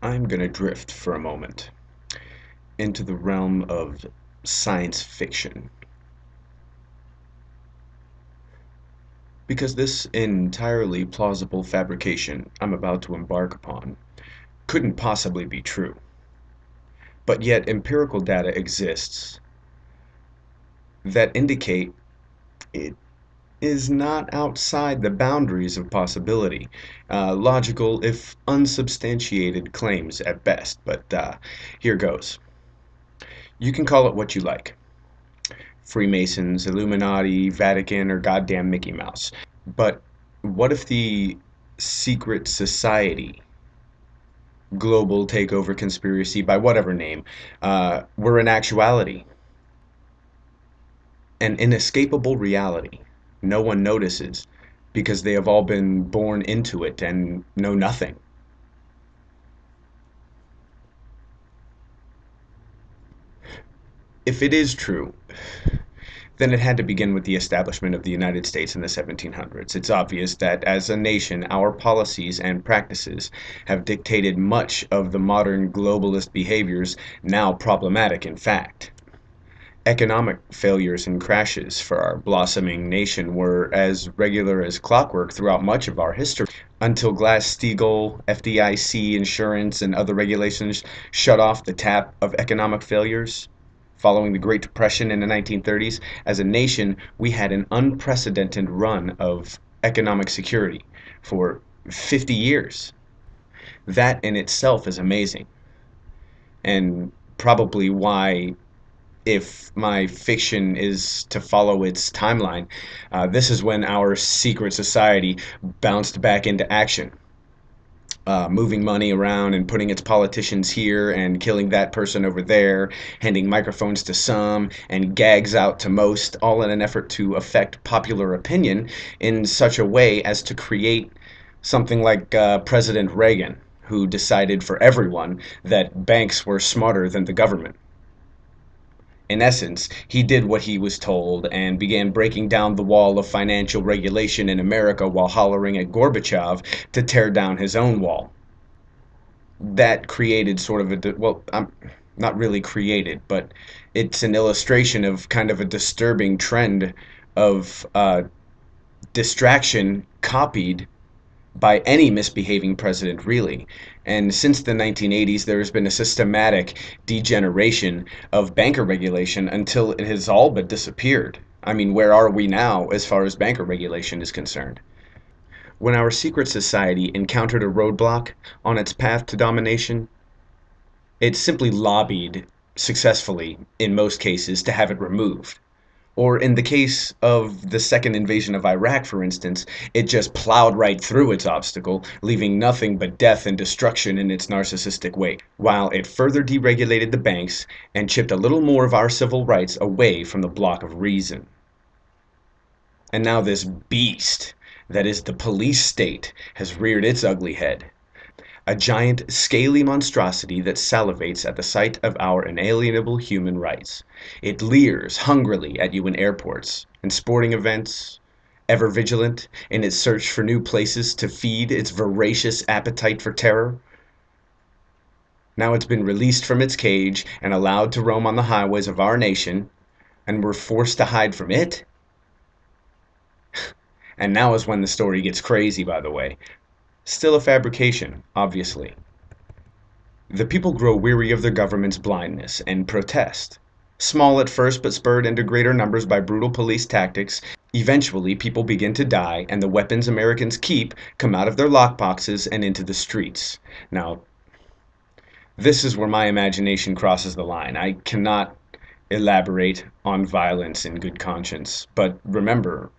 I'm going to drift for a moment into the realm of science fiction because this entirely plausible fabrication I'm about to embark upon couldn't possibly be true. But yet empirical data exists that indicate it is not outside the boundaries of possibility. Logical, if unsubstantiated, claims at best, but here goes. You can call it what you like. Freemasons, Illuminati, Vatican, or goddamn Mickey Mouse. But what if the secret society, global takeover conspiracy, by whatever name, were in actuality an inescapable reality? No one notices because they have all been born into it and know nothing. If it is true, then it had to begin with the establishment of the United States in the 1700s. It's obvious that as a nation, our policies and practices have dictated much of the modern globalist behaviors, now problematic in fact. Economic failures and crashes for our blossoming nation were as regular as clockwork throughout much of our history until Glass-Steagall, FDIC, insurance, and other regulations shut off the tap of economic failures. Following the Great Depression in the 1930s, as a nation, we had an unprecedented run of economic security for 50 years. That in itself is amazing, and probably why, if my fiction is to follow its timeline, this is when our secret society bounced back into action, moving money around and putting its politicians here and killing that person over there, handing microphones to some and gags out to most, all in an effort to affect popular opinion in such a way as to create something like President Reagan, who decided for everyone that banks were smarter than the government. In essence, he did what he was told and began breaking down the wall of financial regulation in America while hollering at Gorbachev to tear down his own wall. That created sort of a, well, I'm not really created, but it's an illustration of kind of a disturbing trend of distraction copied by any misbehaving president, really. And since the 1980s, there has been a systematic degeneration of banker regulation until it has all but disappeared. I mean, where are we now as far as banker regulation is concerned? When our secret society encountered a roadblock on its path to domination, it simply lobbied successfully, in most cases, to have it removed. Or in the case of the second invasion of Iraq, for instance, it just plowed right through its obstacle, leaving nothing but death and destruction in its narcissistic wake, while it further deregulated the banks and chipped a little more of our civil rights away from the block of reason. And now this beast that is the police state has reared its ugly head. A giant, scaly monstrosity that salivates at the sight of our inalienable human rights. It leers hungrily at you in airports and sporting events, ever vigilant in its search for new places to feed its voracious appetite for terror. Now it's been released from its cage and allowed to roam on the highways of our nation, and we're forced to hide from it? And now is when the story gets crazy, by the way. Still a fabrication, obviously. The people grow weary of their government's blindness and protest. Small at first, but spurred into greater numbers by brutal police tactics, eventually people begin to die, and the weapons Americans keep come out of their lockboxes and into the streets. Now, this is where my imagination crosses the line. I cannot elaborate on violence in good conscience, but remember,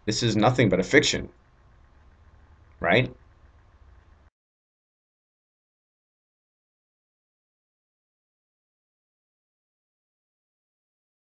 this is nothing but a fiction, right?